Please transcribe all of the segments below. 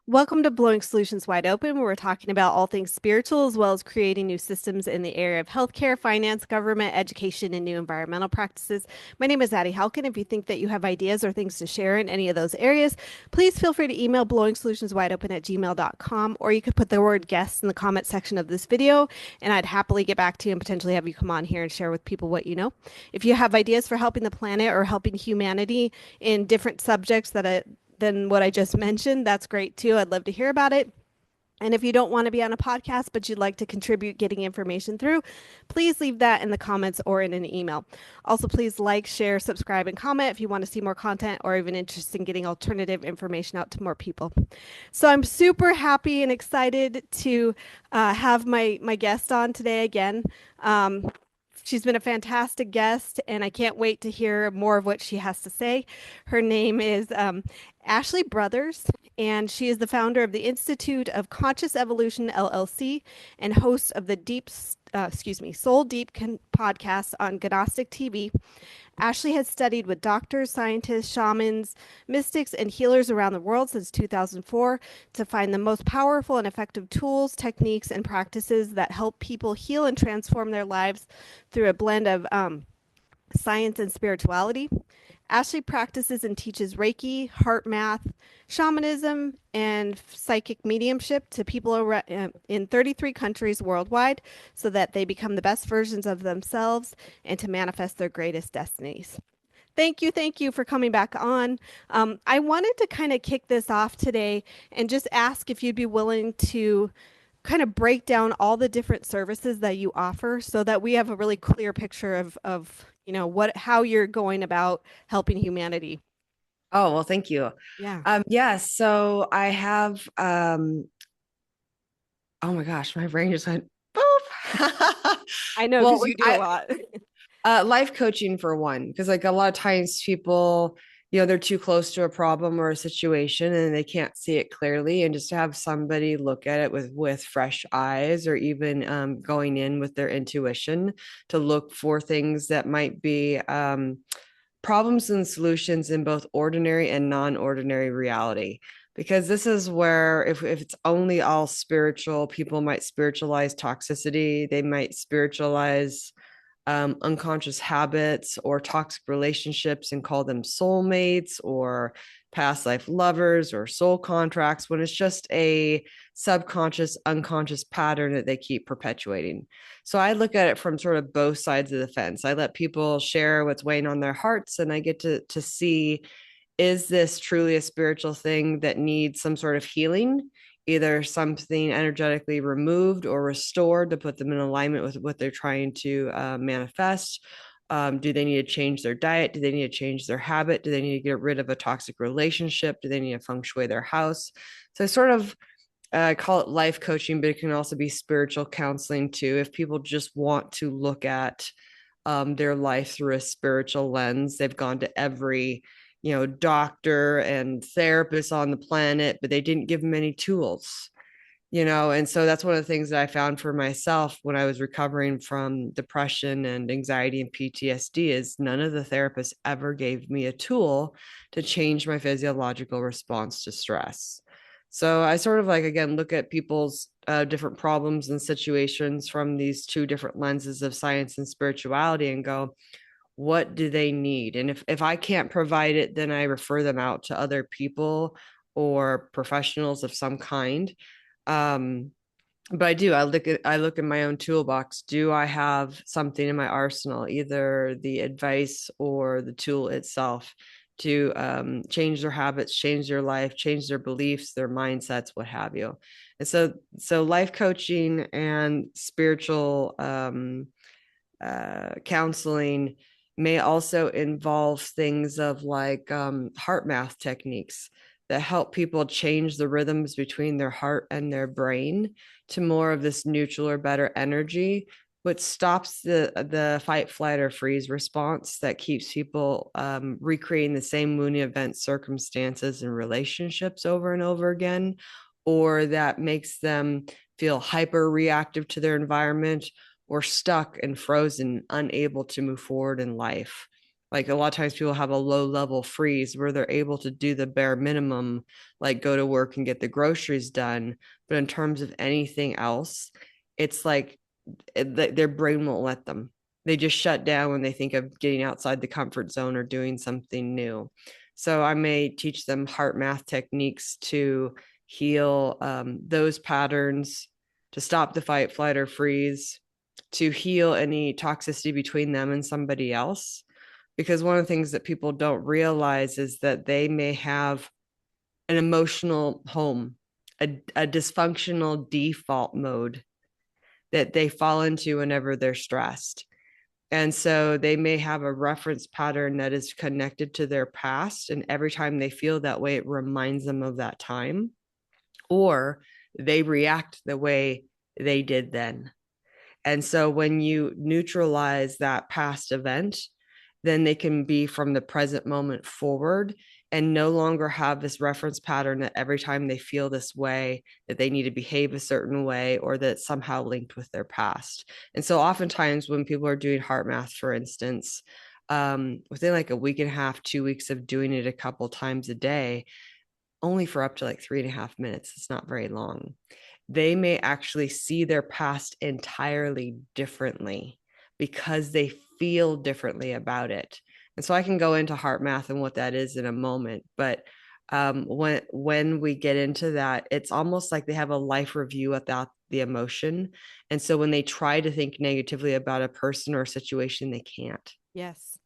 Welcome to Blowing Solutions Wide Open, where we're talking about all things spiritual, as well as creating new systems in the area of healthcare, finance, government, education, and new environmental practices. My name is Addie Halkin. If you think that you have ideas or things to share in any of those areas, please feel free to email blowingsolutionswideopen@gmail.com, or you could put the word guest in the comment section of this video, and I'd happily get back to you and potentially have you come on here and share with people what you know. If you have ideas for helping the planet or helping humanity in different subjects than what I just mentioned, that's great too. I'd love to hear about it. And if you don't want to be on a podcast, but you'd like to contribute getting information through, please leave that in the comments or in an email. Also, please like, share, subscribe, and comment if you want to see more content or even interested in getting alternative information out to more people. So I'm super happy and excited to have my guest on today again. She's been a fantastic guest, and I can't wait to hear more of what she has to say. Her name is Ashley Brothers, and she is the founder of the Institute of Conscious Evolution LLC and host of the Soul Deep podcast on Gnostic TV. Ashley has studied with doctors, scientists, shamans, mystics, and healers around the world since 2004 to find the most powerful and effective tools, techniques, and practices that help people heal and transform their lives through a blend of science and spirituality. Ashley practices and teaches Reiki, Heartmath, shamanism, and psychic mediumship to people in 33 countries worldwide so that they become the best versions of themselves and to manifest their greatest destinies. Thank you for coming back on. I wanted to kind of kick this off today and just ask if you'd be willing to kind of break down all the different services that you offer so that we have a really clear picture of how you're going about helping humanity. Oh, well, thank you. Yeah. So I have oh my gosh, my brain just went boop. I know Well, because you do a lot. life coaching for one, because like a lot of times people, they're too close to a problem or a situation and they can't see it clearly. And just to have somebody look at it with fresh eyes, or even going in with their intuition to look for things that might be problems and solutions in both ordinary and non-ordinary reality, because this is where if it's only all spiritual, people might spiritualize toxicity, they might spiritualize unconscious habits or toxic relationships and call them soulmates or past life lovers or soul contracts, when it's just a subconscious, unconscious pattern that they keep perpetuating. So I look at it from sort of both sides of the fence. I let people share what's weighing on their hearts, and I get to see, is this truly a spiritual thing that needs some sort of healing, either something energetically removed or restored to put them in alignment with what they're trying to manifest? Do they need to change their diet? Do they need to change their habit? Do they need to get rid of a toxic relationship? Do they need to feng shui their house? So I sort of call it life coaching, but it can also be spiritual counseling too. If people just want to look at their life through a spiritual lens, they've gone to every doctor and therapist on the planet, but they didn't give them any tools. And so that's one of the things that I found for myself when I was recovering from depression and anxiety and PTSD, is none of the therapists ever gave me a tool to change my physiological response to stress. So I sort of like, again, look at people's different problems and situations from these two different lenses of science and spirituality and go, what do they need? And if I can't provide it, then I refer them out to other people or professionals of some kind. Um, but I look at my own toolbox. Do I have something in my arsenal, either the advice or the tool itself, to change their habits, change their life, change their beliefs, their mindsets, what have you? And so life coaching and spiritual counseling may also involve things of like Heartmath techniques that help people change the rhythms between their heart and their brain to more of this neutral or better energy, which stops the fight, flight, or freeze response that keeps people recreating the same wounding event circumstances and relationships over and over again, or that makes them feel hyper reactive to their environment, or stuck and frozen, unable to move forward in life. Like a lot of times people have a low level freeze where they're able to do the bare minimum, like go to work and get the groceries done. But in terms of anything else, it's like their brain won't let them. They just shut down when they think of getting outside the comfort zone or doing something new. So I may teach them Heartmath techniques to heal those patterns, to stop the fight, flight, or freeze, to heal any toxicity between them and somebody else. Because one of the things that people don't realize is that they may have an emotional home, a dysfunctional default mode that they fall into whenever they're stressed. And so they may have a reference pattern that is connected to their past. And every time they feel that way, it reminds them of that time, or they react the way they did then. And so when you neutralize that past event, then they can be from the present moment forward and no longer have this reference pattern that every time they feel this way, that they need to behave a certain way or that it's somehow linked with their past. And so oftentimes when people are doing Heartmath, for instance, within like a week and a half, 2 weeks of doing it a couple times a day, only for up to like 3.5 minutes, it's not very long, they may actually see their past entirely differently because they feel differently about it. And so I can go into Heartmath and what that is in a moment, but when we get into that, it's almost like they have a life review without the emotion. And so when they try to think negatively about a person or a situation, they can't. Yes.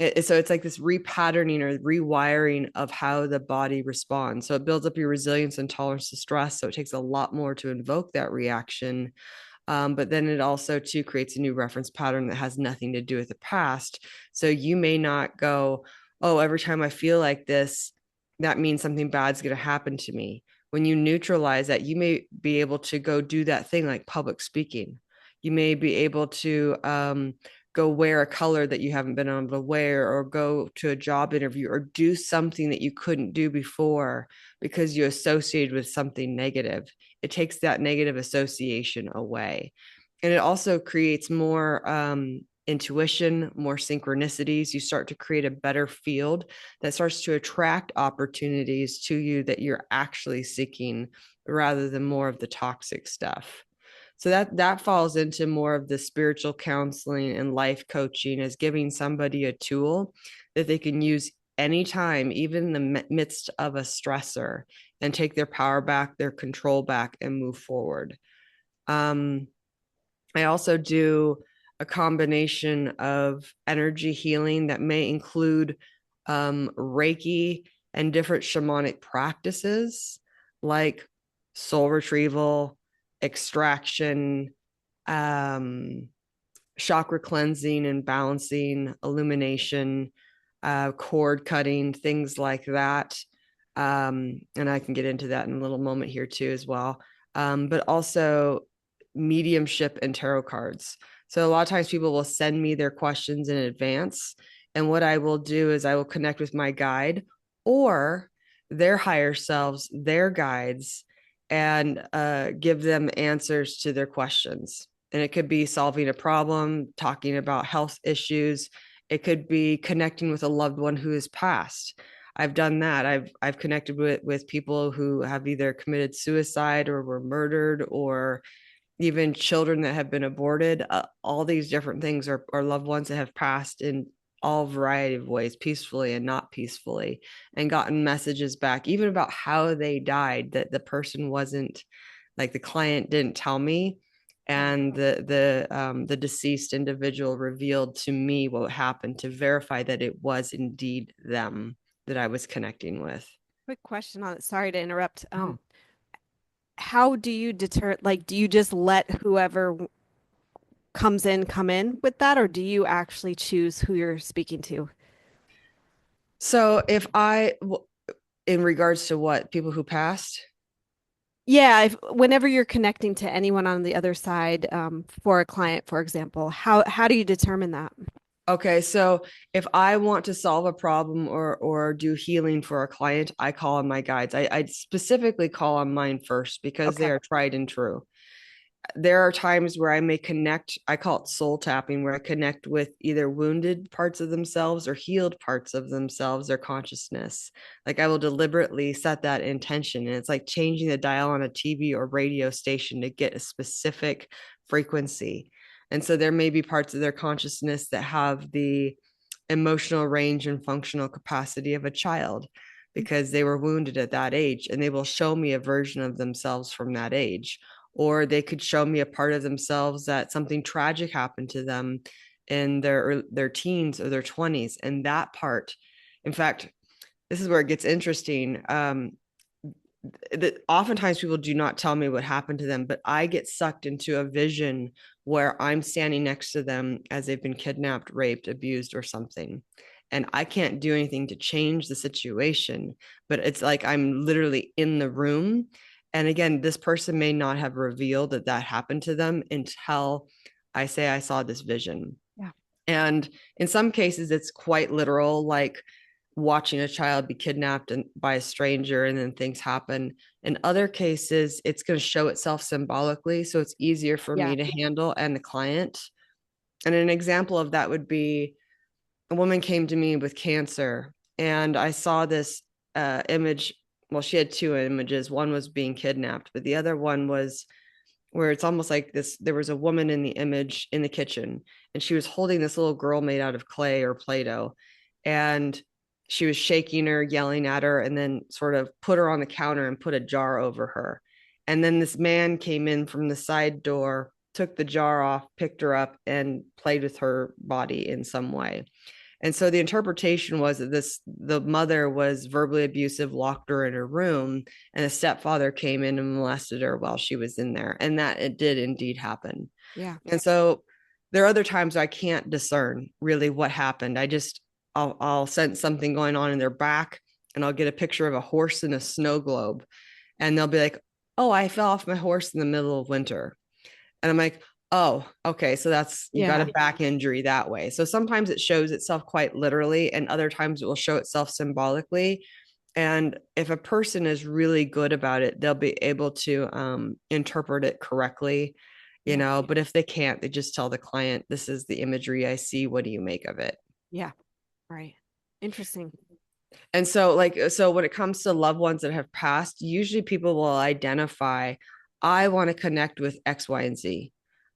So it's like this repatterning or rewiring of how the body responds. So it builds up your resilience and tolerance to stress. So it takes a lot more to invoke that reaction. But then it also too creates a new reference pattern that has nothing to do with the past. So you may not go, oh, every time I feel like this, that means something bad's going to happen to me. When you neutralize that, you may be able to go do that thing like public speaking. You may be able to go wear a color that you haven't been able to wear, or go to a job interview, or do something that you couldn't do before because you associated with something negative. It takes that negative association away. And it also creates more intuition, more synchronicities. You start to create a better field that starts to attract opportunities to you that you're actually seeking rather than more of the toxic stuff. So that falls into more of the spiritual counseling and life coaching, as giving somebody a tool that they can use anytime, even in the midst of a stressor, and take their power back, their control back, and move forward. I also do a combination of energy healing that may include Reiki and different shamanic practices like soul retrieval, extraction, chakra cleansing and balancing, illumination, cord cutting, things like that. And I can get into that in a little moment here too, as well. But also mediumship and tarot cards. So a lot of times people will send me their questions in advance. And what I will do is I will connect with my guide or their higher selves, their guides, and give them answers to their questions. And it could be solving a problem, talking about health issues. It could be connecting with a loved one who has passed. I've done that. I've connected with people who have either committed suicide or were murdered, or even children that have been aborted. All these different things are loved ones that have passed in all variety of ways, peacefully and not peacefully, and gotten messages back, even about how they died, that the person wasn't, like, the client didn't tell me, and the deceased individual revealed to me what happened to verify that it was indeed them that I was connecting with. Quick question on it. Sorry to interrupt. Oh. How do you deter, like, do you just let whoever comes in come in with that, or do you actually choose who you're speaking to? So if in regards to what, people who passed? Yeah, whenever you're connecting to anyone on the other side, for a client, for example, how do you determine that? Okay, so if I want to solve a problem or do healing for a client, I call on my guides. I specifically call on mine first because they Okay. are tried and true. there are times where I may connect, I call it soul tapping, where I connect with either wounded parts of themselves or healed parts of themselves, their consciousness. Like I will deliberately set that intention. And it's like changing the dial on a TV or radio station to get a specific frequency. And so there may be parts of their consciousness that have the emotional range and functional capacity of a child because they were wounded at that age, and they will show me a version of themselves from that age. Or they could show me a part of themselves that something tragic happened to them in their teens or their 20s, and that part, in fact, this is where it gets interesting. That oftentimes people do not tell me what happened to them, but I get sucked into a vision where I'm standing next to them as they've been kidnapped, raped, abused, or something. And I can't do anything to change the situation, but it's like I'm literally in the room. And again, this person may not have revealed that that happened to them until I say I saw this vision. Yeah. And in some cases, it's quite literal, like watching a child be kidnapped by a stranger and then things happen. In other cases, it's going to show itself symbolically. So it's easier for Yeah. me to handle and the client. And an example of that would be a woman came to me with cancer, and I saw this image. Well, she had two images. One was being kidnapped, but the other one was where it's almost like this. There was a woman in the image in the kitchen, and she was holding this little girl made out of clay or Play-Doh. And she was shaking her, yelling at her, and then sort of put her on the counter and put a jar over her. And then this man came in from the side door, took the jar off, picked her up, and played with her body in some way. And so the interpretation was that the mother was verbally abusive, locked her in her room, and the stepfather came in and molested her while she was in there. And that it did indeed happen. Yeah. And so there are other times I can't discern really what happened. I'll sense something going on in their back, and I'll get a picture of a horse in a snow globe, and they'll be like, "Oh, I fell off my horse in the middle of winter." And I'm like, "Oh, okay. So that's, you got a back injury that way." So sometimes it shows itself quite literally, and other times it will show itself symbolically. And if a person is really good about it, they'll be able to interpret it correctly, but if they can't, they just tell the client, "This is the imagery I see. What do you make of it?" Yeah. Right. Interesting. And so when it comes to loved ones that have passed, usually people will identify, "I want to connect with X, Y, and Z.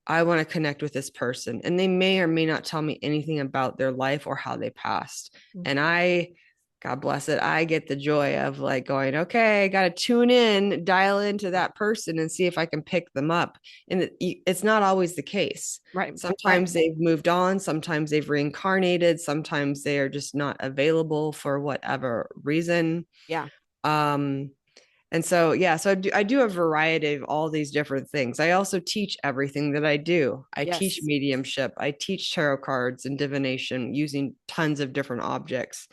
I want to connect with this person." And they may or may not tell me anything about their life or how they passed. Mm-hmm. And God bless it, I get the joy of like going, "Okay, I got to tune in, dial into that person and see if I can pick them up." And it's not always the case. Right. Sometimes they've moved on, sometimes they've reincarnated, sometimes they are just not available for whatever reason. Yeah. Um, and so, yeah, so I do a variety of all these different things. I also teach everything that I do. I teach mediumship, I teach tarot cards and divination using tons of different objects.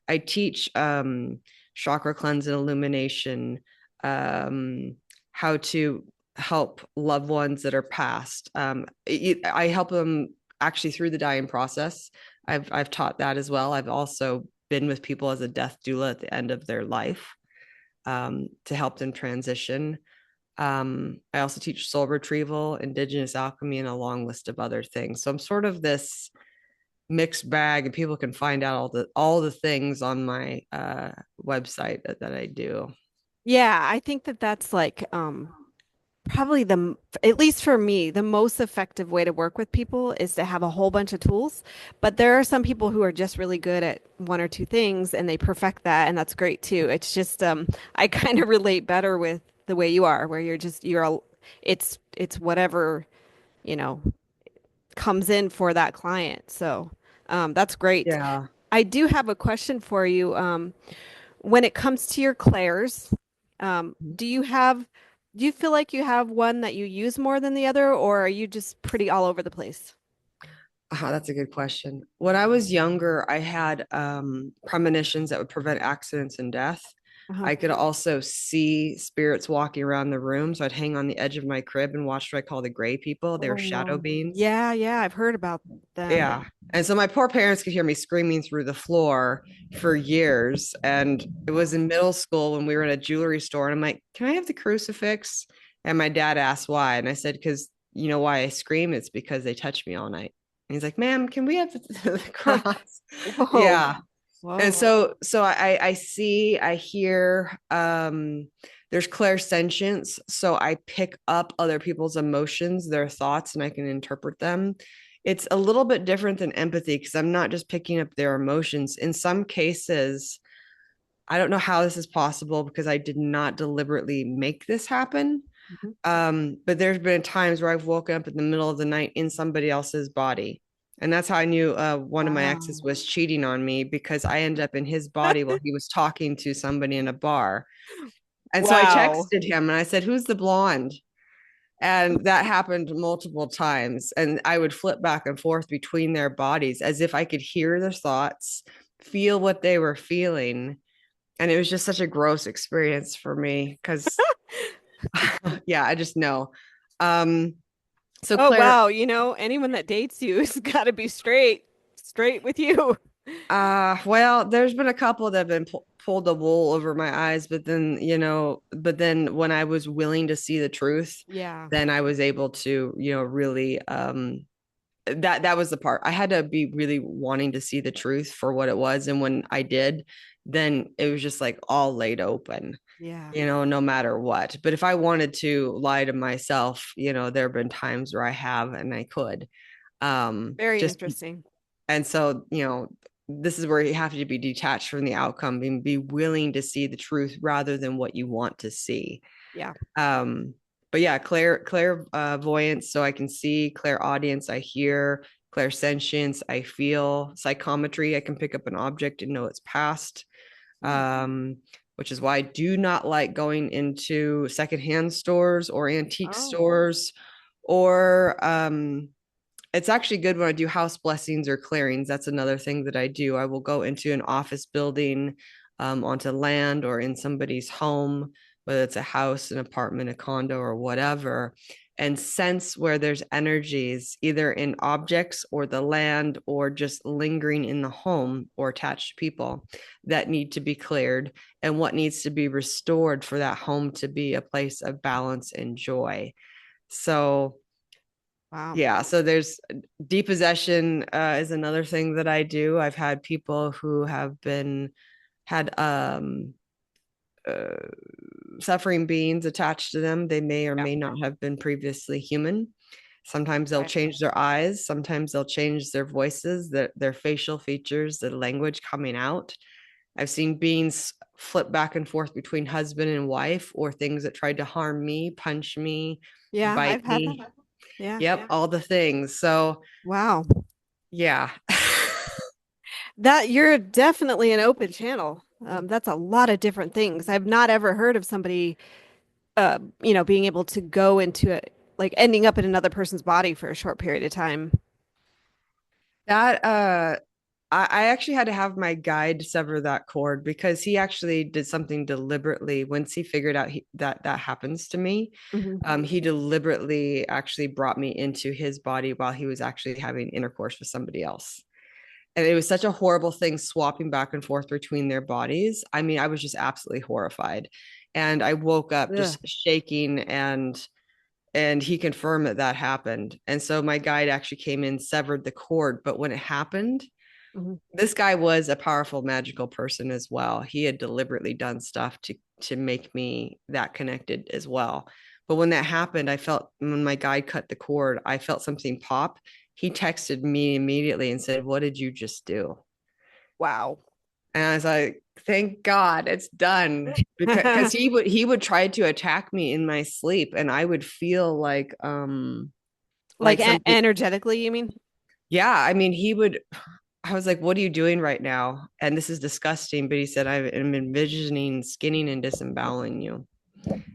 I teach chakra cleanse and illumination, how to help loved ones that are passed. I help them actually through the dying process. I've taught that as well. I've also been with people as a death doula at the end of their life, to help them transition. I also teach soul retrieval, indigenous alchemy, and a long list of other things. So I'm sort of this mixed bag, and people can find out all the things on my website that I do. Yeah, I think that that's like probably at least for me, the most effective way to work with people is to have a whole bunch of tools. But there are some people who are just really good at one or two things and they perfect that, and that's great too. It's just I kind of relate better with the way you are, where it's whatever, you know, comes in for that client. So that's great. Yeah. I do have a question for you. When it comes to your clairs, do you feel like you have one that you use more than the other, or are you just pretty all over the place? That's a good question. When I was younger, I had premonitions that would prevent accidents and death. Uh-huh. I could also see spirits walking around the room. So I'd hang on the edge of my crib and watch what I call the gray people. They were Oh, shadow no. beings. Yeah, yeah, I've heard about them. Yeah. And so my poor parents could hear me screaming through the floor for years. And it was in middle school when we were in a jewelry store. And I'm like, "Can I have the crucifix?" And my dad asked why. And I said, because you know why I scream? It's because they touch me all night. And he's like, ma'am, can we have the cross? Whoa. Yeah. And Whoa. so I see, I hear, there's clairsentience. So I pick up other people's emotions, their thoughts, and I can interpret them. It's a little bit different than empathy because I'm not just picking up their emotions. In some cases, I don't know how this is possible because I did not deliberately make this happen. Mhm. But there's been times where I've woken up in the middle of the night in somebody else's body. And that's how I knew one of my exes Wow. was cheating on me because I ended up in his body while he was talking to somebody in a bar. And so I Wow. texted him and I said, "Who's the blonde?" And that happened multiple times. And I would flip back and forth between their bodies as if I could hear their thoughts, feel what they were feeling. And it was just such a gross experience for me because, yeah, I just know. Um, so Oh, Claire, wow. Anyone that dates you has got to be straight with you. well, there's been a couple that have been pulled the wool over my eyes, but then when I was willing to see the truth, Yeah. then I was able to, really, that was the part. I had to be really wanting to see the truth for what it was. And when I did, then it was just like all laid open, Yeah. no matter what. But if I wanted to lie to myself, there have been times where I have and I could. Very Just interesting. and so, this is where you have to be detached from the outcome and be willing to see the truth rather than what you want to see. Yeah. Um, but yeah, clairvoyance, so I can see, clairaudience, I hear, clairsentience, I feel, psychometry, I can pick up an object and know its past. Hmm. Which is why I do not like going into secondhand stores or antique Oh, stores or it's actually good when I do house blessings or clearings. That's another thing that I do. I will go into an office building, onto land or in somebody's home, whether it's a house, an apartment, a condo, or whatever, and sense where there's energies either in objects or the land or just lingering in the home or attached to people that need to be cleared and what needs to be restored for that home to be a place of balance and joy. So, wow. yeah, so there's depossession, is another thing that I do. I've had people who have been had uh, suffering beings attached to them. They may or Yeah. may not have been previously human. Sometimes they'll Right. change their eyes. Sometimes they'll change their voices, their facial features, the language coming out. I've seen beings flip back and forth between husband and wife or things that tried to harm me, punch me, Yeah, I've bite had that. me. Yeah. Yep, all the things. So, Wow. yeah. That you're definitely an open channel. That's a lot of different things. I've not ever heard of somebody, being able to go into it, like ending up in another person's body for a short period of time. That I actually had to have my guide sever that cord because he actually did something deliberately once he figured out that happens to me. Hmm. He deliberately actually brought me into his body while he was actually having intercourse with somebody else. And it was such a horrible thing swapping back and forth between their bodies. I mean, I was just absolutely horrified. And I woke up Ugh. just shaking and he confirmed that happened. And so my guide actually came in, severed the cord. But when it happened, Mhm. this guy was a powerful magical person as well. He had deliberately done stuff to make me that connected as well. But when that happened, I felt when my guide cut the cord, I felt something pop. He texted me immediately and said, "What did you just do?" Wow. And I was like, "Thank God it's done." Because he would try to attack me in my sleep and I would feel Like like something. energetically, you mean? Yeah, I mean, I was like, "What are you doing right now?" And this is disgusting, but he said, "I am envisioning skinning and disemboweling you."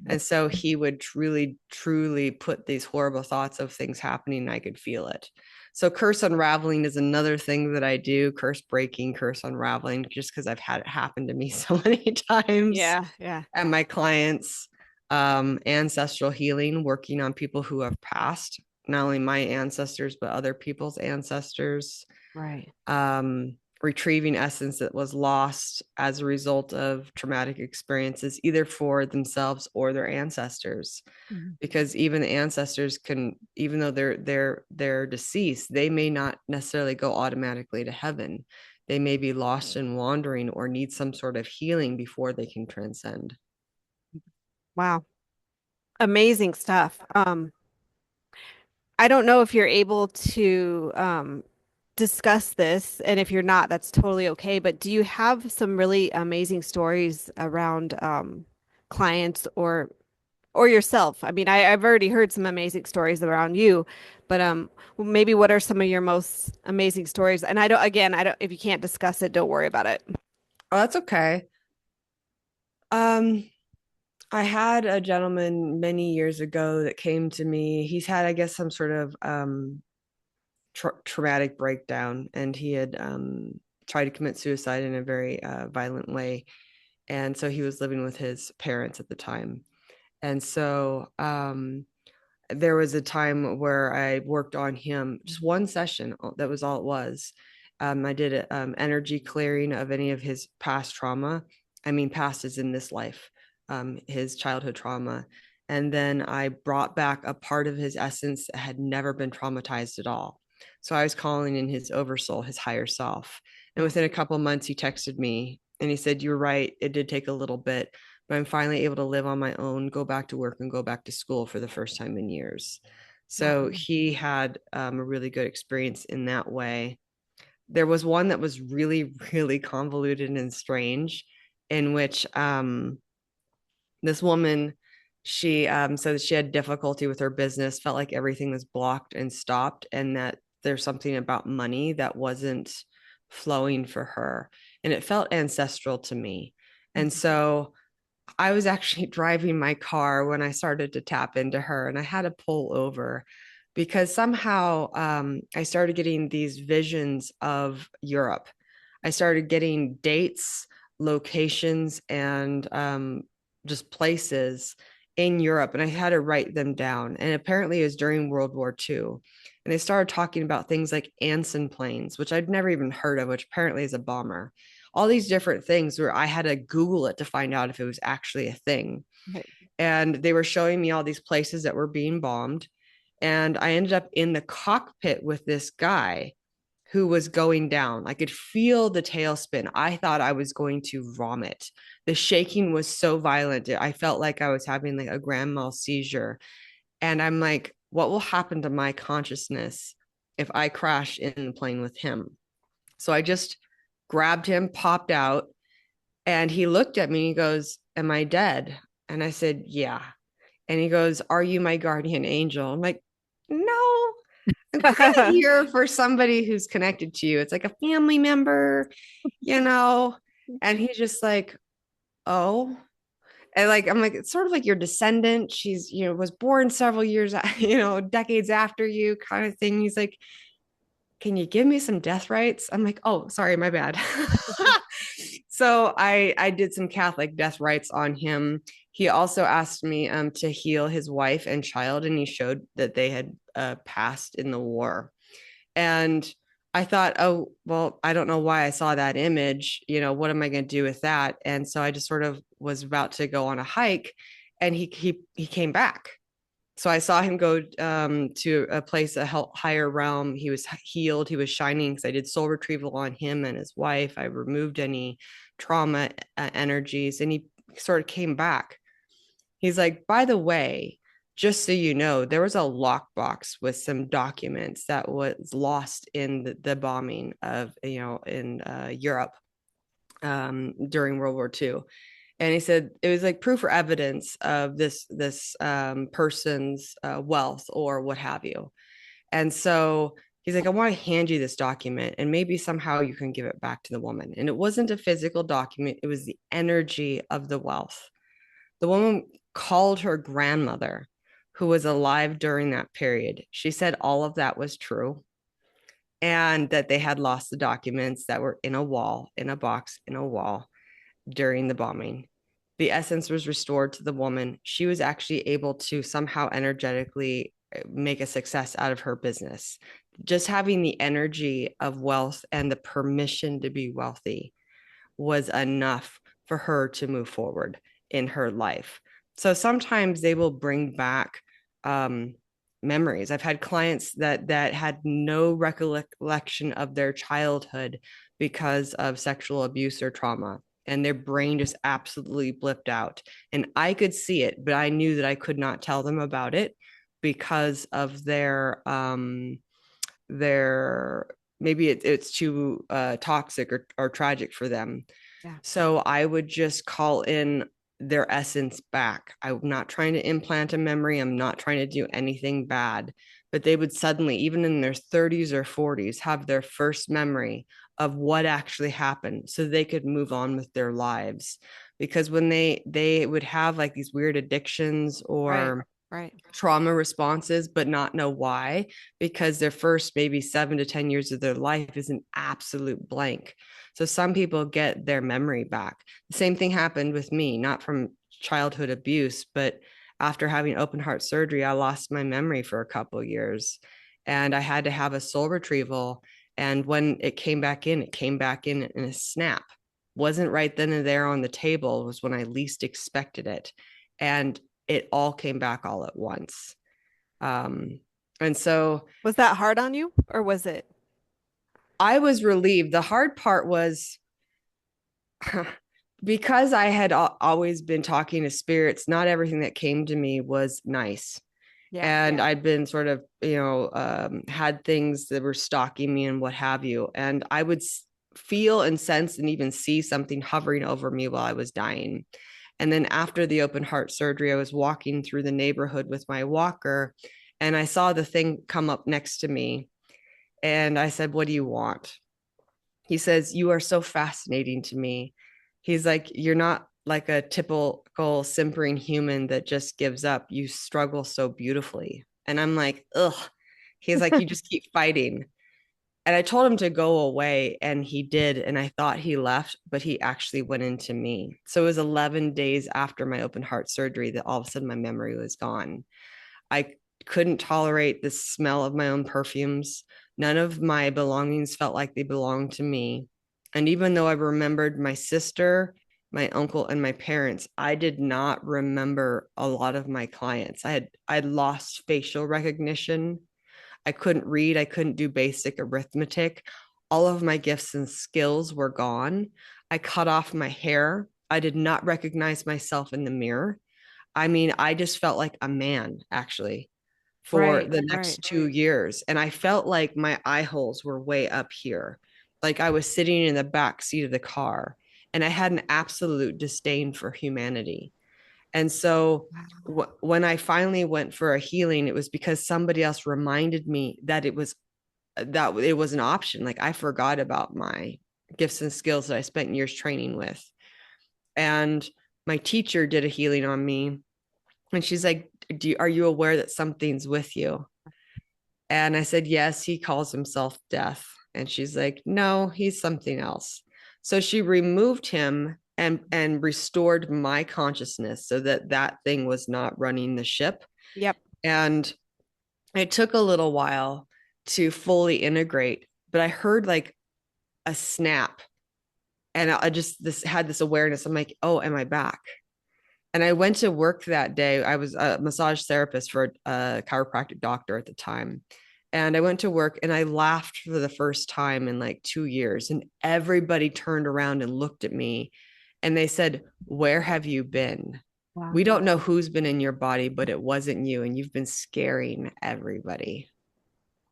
And so he would truly, truly put these horrible thoughts of things happening, and I could feel it. So curse unraveling is another thing that I do, curse breaking, curse unraveling, just because I've had it happen to me so many times Yeah, yeah. and my clients. Ancestral healing, working on people who have passed, not only my ancestors, but other people's ancestors. Right. retrieving essence that was lost as a result of traumatic experiences, either for themselves or their ancestors. Mhm. Because even the ancestors can, even though they're deceased, they may not necessarily go automatically to heaven. They may be lost and wandering or need some sort of healing before they can transcend. Wow. Amazing stuff. I don't know if you're able to discuss this, and if you're not, that's totally okay. But do you have some really amazing stories around clients or yourself? I mean, I've already heard some amazing stories around you, but maybe what are some of your most amazing stories? And I don't, again, I don't, if you can't discuss it, don't worry about it. Oh, that's okay. Um, I had a gentleman many years ago that came to me. He's had, I guess, some sort of traumatic breakdown, and he had tried to commit suicide in a very violent way. And so he was living with his parents at the time. And so there was a time where I worked on him, just one session. That was all it was. I did an energy clearing of any of his past trauma. I mean, past is in this life, his childhood trauma. And then I brought back a part of his essence that had never been traumatized at all. So I was calling in his oversoul, his higher self. And Oh, within a couple of months, he texted me and he said, "You're right. It did take a little bit, but I'm finally able to live on my own, go back to work, and go back to school for the first time in years." So wow. he had a really good experience in that way. There was one that was really, really convoluted and strange, in which this woman, she said that she had difficulty with her business, felt like everything was blocked and stopped, and that there's something about money that wasn't flowing for her. And it felt ancestral to me. And Mhm. so I was actually driving my car when I started to tap into her, and I had to pull over because somehow I started getting these visions of Europe. I started getting dates, locations, and just places in Europe, and I had to write them down. And apparently, it was during World War II. And they started talking about things like Anson planes, which I'd never even heard of, which apparently is a bomber. All these different things where I had to Google it to find out if it was actually a thing. Right. And they were showing me all these places that were being bombed. And I ended up in the cockpit with this guy who was going down. I could feel the tailspin. I thought I was going to vomit. The shaking was so violent. I felt like I was having like a grand mal seizure. And I'm like, what will happen to my consciousness if I crash in the plane with him? So I just grabbed him, popped out, and he looked at me and he goes, "Am I dead?" And I said, "Yeah." And he goes, "Are you my guardian angel?" I'm like, "No, I'm kind of here for somebody who's connected to you. It's like a family member, you know?" And he's just like, "Oh." And like, I'm like, it's sort of like your descendant. She's, was born several years, decades after you, kind of thing. He's like, "Can you give me some death rites?" I'm like, "Oh, sorry, my bad." So I did some Catholic death rites on him. He also asked me to heal his wife and child, and he showed that they had passed in the war. And I thought, oh, well, I don't know why I saw that image. What am I going to do with that? And so I just sort of was about to go on a hike, and he came back. So I saw him go to a place, a higher realm. He was healed. He was shining because I did soul retrieval on him and his wife. I removed any trauma energies, and he sort of came back. He's like, "By the way, just so you know, there was a lockbox with some documents that was lost in the bombing of, in Europe during World War II." And he said it was like proof or evidence of this person's wealth or what have you. And so he's like, "I want to hand you this document, and maybe somehow you can give it back to the woman." And it wasn't a physical document; it was the energy of the wealth. The woman called her grandmother, who was alive during that period. She said all of that was true, and that they had lost the documents that were in a wall, in a box, in a wall during the bombing. The essence was restored to the woman. She was actually able to somehow energetically make a success out of her business. just having the energy of wealth and the permission to be wealthy was enough for her to move forward in her life. So sometimes they will bring back memories. I've had clients that had no recollection of their childhood because of sexual abuse or trauma, and their brain just absolutely blipped out. And I could see it, but I knew that I could not tell them about it because of their maybe it's too toxic or tragic for them. Yeah. So I would just call in their essence back. I'm not trying to implant a memory. I'm not trying to do anything bad. But they would suddenly, even in their 30s or 40s, have their first memory of what actually happened so they could move on with their lives. Because when they would have like these weird addictions Right. or Right. trauma responses, but not know why, because their first maybe 7 to 10 years of their life is an absolute blank. So some people get their memory back. The same thing happened with me, not from childhood abuse, but after having open heart surgery, I lost my memory for a couple of years and I had to have a soul retrieval. And when it came back in, it came back in a snap. Wasn't right then and there on the table, it was when I least expected it. And it all came back all at once. Um, and so Was that hard on you, or was it? I was relieved. The hard part was because I had always been talking to spirits, not everything that came to me was nice. Yeah. And I'd been sort of, had things that were stalking me and what have you. And I would feel and sense and even see something hovering over me while I was dying. And then after the open heart surgery, I was walking through the neighborhood with my walker and I saw the thing come up next to me. And I said, "What do you want?" He says, "You are so fascinating to me." He's like, "You're not like a typical simpering human that just gives up. You struggle so beautifully." And I'm like, ugh. He's like, "You just keep fighting." And I told him to go away, and he did. And I thought he left, but he actually went into me. So it was 11 days after my open heart surgery that all of a sudden my memory was gone. I couldn't tolerate the smell of my own perfumes. None of my belongings felt like they belonged to me. And even though I remembered my sister, my uncle, and my parents, I did not remember a lot of my clients. I'd lost facial recognition. I couldn't read. I couldn't do basic arithmetic. All of my gifts and skills were gone. I cut off my hair. I did not recognize myself in the mirror. I mean, I just felt like a man actually for Right. the Right. next 2 years. And I felt like my eye holes were way up here. Like I was sitting in the back seat of the car and I had an absolute disdain for humanity. And so when I finally went for a healing, it was because somebody else reminded me that it was an option. Like I forgot about my gifts and skills that I spent years training with. And my teacher did a healing on me. And she's like, are you aware that something's with you? And I said, yes, he calls himself death. And she's like, no, he's something else. So she removed him and restored my consciousness so that that thing was not running the ship. Yep. And it took a little while to fully integrate, but I heard like a snap and I just had this awareness. I'm like, oh, am I back? And I went to work that day. I was a massage therapist for a chiropractic doctor at the time. And I went to work and I laughed for the first time in like 2 years. And everybody turned around and looked at me and they said, "Where have you been? Wow. We don't know who's been in your body, but it wasn't you. And you've been scaring everybody."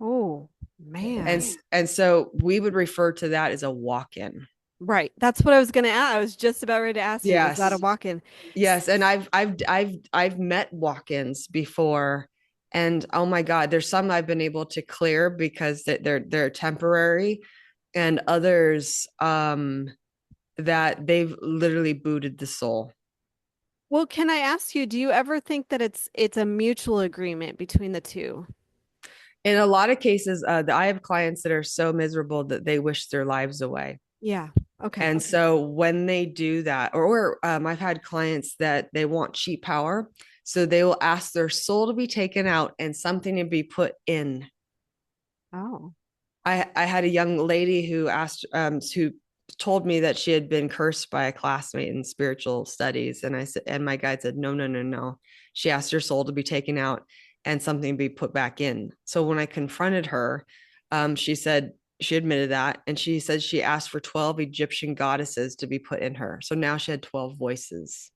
Oh, And, man. and so we would refer to that as a walk in. Right. That's what I was going to ask. I was just about ready to ask you, was that a Yes. walk-in? Yes, and I've met walk-ins before, and oh my God, there's some I've been able to clear because they're temporary, and others that they've literally booted the soul. Well, can I ask you, do you ever think that it's a mutual agreement between the two? In a lot of cases, I have clients that are so miserable that they wish their lives away. Yeah. Okay. And so when they do that, I've had clients that they want cheap power. So they will ask their soul to be taken out and something to be put in. Oh. I had a young lady who asked, who told me that she had been cursed by a classmate in spiritual studies. And I said, and my guide said, no, no, no, no. She asked her soul to be taken out and something be put back in. So when I confronted her, she said, she admitted that. And she said she asked for 12 Egyptian goddesses to be put in her. So now she had 12 voices.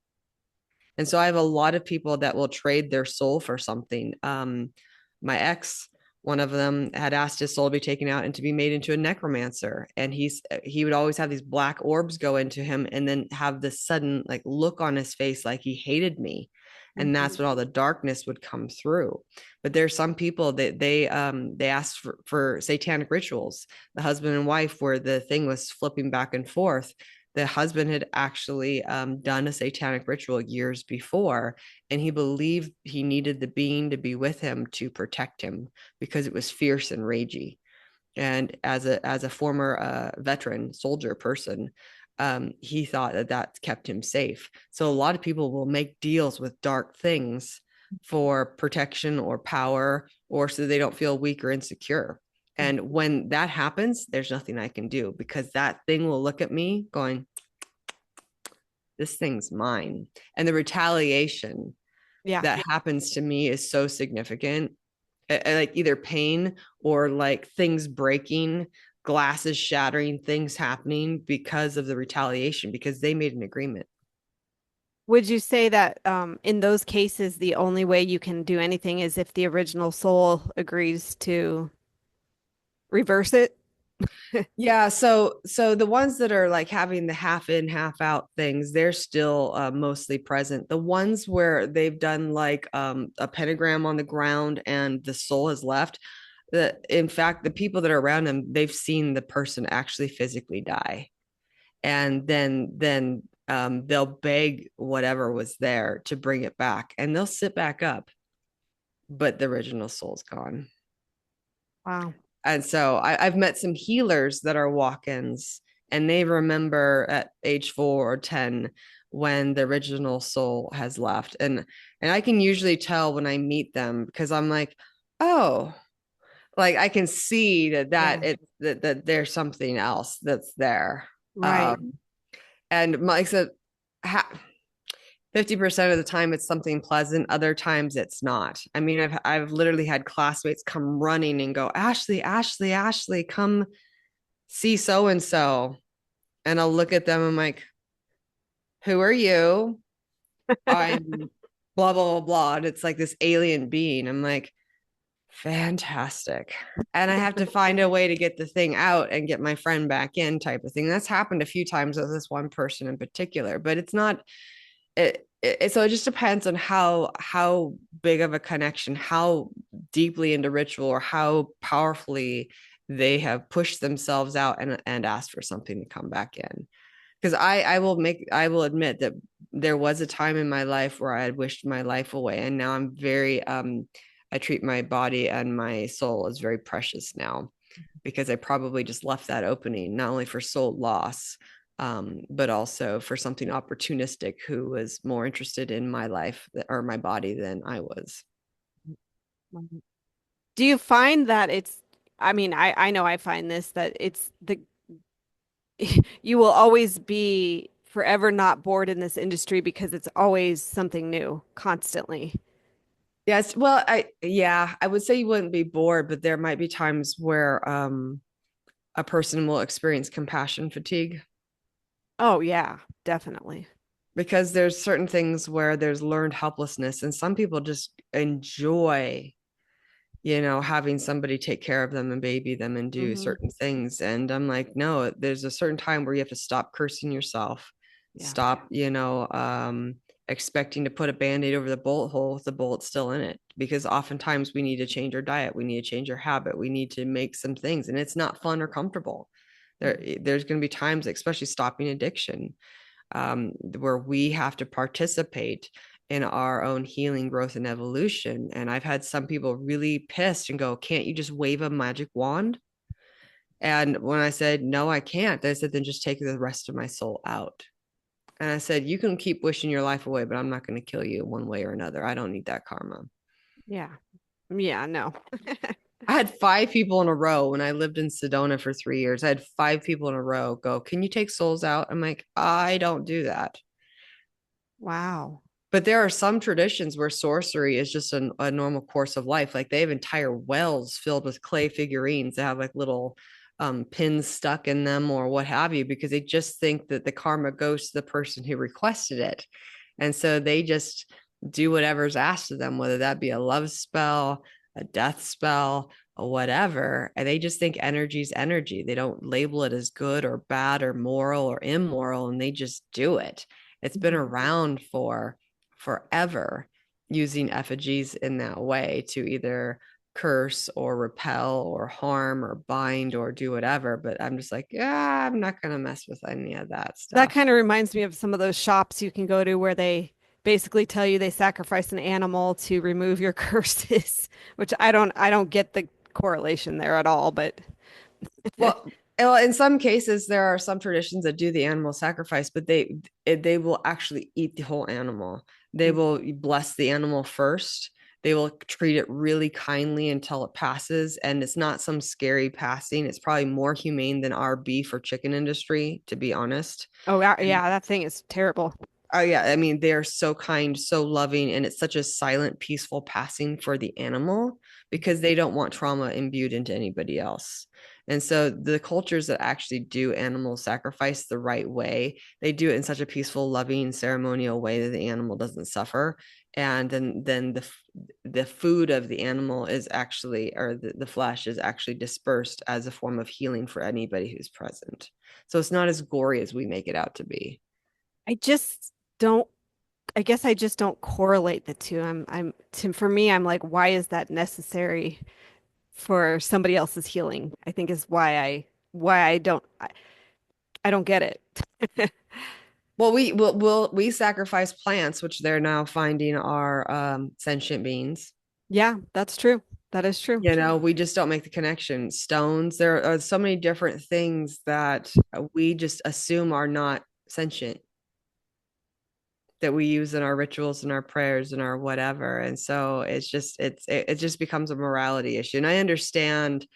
And so I have a lot of people that will trade their soul for something. My ex, one of them had asked his soul to be taken out and to be made into a necromancer. And he would always have these black orbs go into him and then have this sudden like look on his face like he hated me. And Mm-hmm. that's when all the darkness would come through. But there's some people that they asked for satanic rituals. The husband and wife, where the thing was flipping back and forth, the husband had actually done a satanic ritual years before, and he believed he needed the being to be with him to protect him because it was fierce and ragey. And as a former veteran soldier person, he thought that that kept him safe. So a lot of people will make deals with dark things for protection or power, or so they don't feel weak or insecure. And when that happens, there's nothing I can do because that thing will look at me going, this thing's mine. And the retaliation Yeah. that happens to me is so significant. Like either pain or like things breaking, glasses shattering, things happening because of the retaliation, because they made an agreement. Would you say that in those cases, the only way you can do anything is if the original soul agrees to reverse it? Yeah, so the ones that are like having the half in, half out things, they're still mostly present. The ones where they've done like a pentagram on the ground and the soul has left, in fact, the people that are around them, they've seen the person actually physically die, and then they'll beg whatever was there to bring it back, and they'll sit back up, but the original soul's gone. Wow. And so I've met some healers that are walk-ins, and they remember at age 4 or 10 when the original soul has left. And I can usually tell when I meet them because I'm like, oh, like I can see Yeah. that there's something else that's there. Right. And like I said, 50% of the time it's something pleasant, other times it's not. I mean, I've literally had classmates come running and go, Ashley, Ashley, Ashley, come see so and so. And I'll look at them, I'm like, who are you? I'm blah blah blah blah. And it's like this alien being. I'm like, fantastic. And I have to find a way to get the thing out and get my friend back in, type of thing. That's happened a few times with this one person in particular, but it's not so it just depends on how big of a connection, how deeply into ritual, or how powerfully they have pushed themselves out and asked for something to come back in. Because I will admit that there was a time in my life where I had wished my life away, and now I'm very I treat my body and my soul as very precious now, because I probably just left that opening not only for soul loss, but also for something opportunistic who was more interested in my life or my body than I was. Do you find that I mean, I know I find this, that it's you will always be forever not bored in this industry because it's always something new, constantly. Yes, well, I would say you wouldn't be bored, but there might be times where a person will experience compassion fatigue, Oh, yeah, definitely. because there's certain things where there's learned helplessness, and some people just enjoy, having somebody take care of them and baby them and do Hmm. certain things. And I'm like, no, there's a certain time where you have to stop cursing yourself, Yeah. stop, expecting to put a band-aid over the bullet hole with the bullet still in it, because oftentimes we need to change our diet, we need to change our habit, we need to make some things, and it's not fun or comfortable. There's going to be times, especially stopping addiction, where we have to participate in our own healing, growth, and evolution. And I've had some people really pissed and go, can't you just wave a magic wand? And when I said, no, I can't, they said, then just take the rest of my soul out. And I said, you can keep wishing your life away, but I'm not going to kill you one way or another. I don't need that karma. Yeah. Yeah, no. I had 5 people in a row when I lived in Sedona for 3 years. I had 5 people in a row go, "Can you take souls out?" I'm like, I don't do that. Wow. But there are some traditions where sorcery is just a normal course of life. Like they have entire wells filled with clay figurines that have like little pins stuck in them or what have you, because they just think that the karma goes to the person who requested it. And so they just do whatever's asked of them, whether that be a love spell, a death spell, or whatever. And they just think energy's energy. They don't label it as good or bad or moral or immoral, and they just do it. It's been Mhm. around for forever, using effigies in that way to either curse or repel or harm or bind or do whatever. But I'm just like, yeah, I'm not going to mess with any of that That stuff. kind of reminds me of some of those shops you can go to where they basically tell you they sacrifice an animal to remove your curses, which I don't get the correlation there at all, but Well, in some cases, there are some traditions that do the animal sacrifice, but they will actually eat the whole animal. They will bless the animal first. They will treat it really kindly until it passes, and it's not some scary passing. It's probably more humane than our beef or chicken industry, to be honest. oh yeah, yeah, that thing is terrible. Oh yeah, I mean they are so kind, so loving, and it's such a silent, peaceful passing for the animal because they don't want trauma imbued into anybody else. And so the cultures that actually do animal sacrifice the right way, they do it in such a peaceful, loving, ceremonial way that the animal doesn't suffer. And then the food of the animal is actually, or the flesh is actually dispersed as a form of healing for anybody who's present. So it's not as gory as we make it out to be. I just don't I guess I just don't correlate the two. For me, I'm like, why is that necessary for somebody else's healing? I think is why I don't get it. Well, we sacrifice plants, which they're now finding are sentient beings. Yeah, that's true. That is true. We just don't make the connection. Stones, there are so many different things that we just assume are not sentient, that we use in our rituals and our prayers and our whatever. And so it just becomes a morality issue. And I understand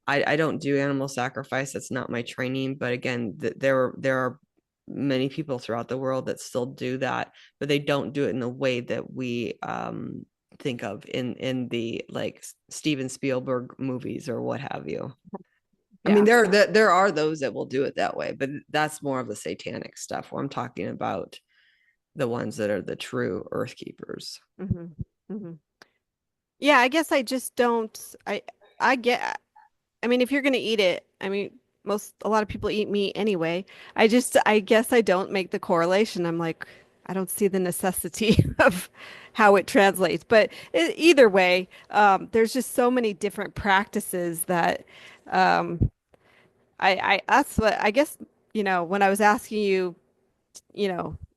I don't do animal sacrifice. That's not my training. But again, there are many people throughout the world that still do that, but they don't do it in the way that we think of in the like Steven Spielberg movies or what have you. I mean, Yeah. there are those that will do it that way, but that's more of the satanic stuff. Where I'm talking about the ones that are the true earth keepers. hmm hmm Yeah, I guess I just don't I get I mean if you're gonna eat it, I mean a lot of people eat meat anyway. I guess I don't make the correlation. I'm like I don't see the necessity of how it translates. But either way, there's just so many different practices that um that's what I guess, when I was asking you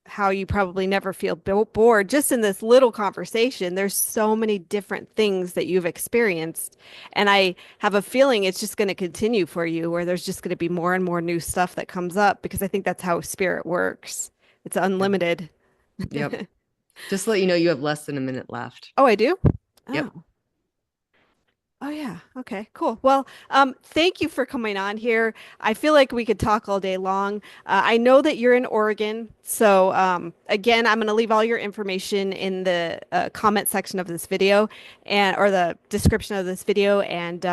how you probably never feel bored. Just in this little conversation, there's so many different things that you've experienced. And I have a feeling it's just going to continue for you, where there's just going to be more and more new stuff that comes up because I think that's how spirit works. It's Yep. unlimited. Yep. Just to let you know, you have less than a minute left. Oh, I do? Yep. Oh. Oh yeah. Okay, cool. Well, thank you for coming on here. I feel like we could talk all day long. I know that you're in Oregon, so again, I'm going to leave all your information in the comment section of this video and or the description of this video, and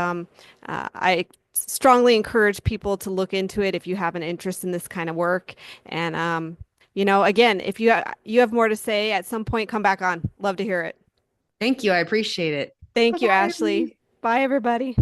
I strongly encourage people to look into it if you have an interest in this kind of work. And again, if you have more to say at some point, come back on. Love to hear it. Thank you. I appreciate it. Thank you, Ashley. Bye-bye. Bye, everybody.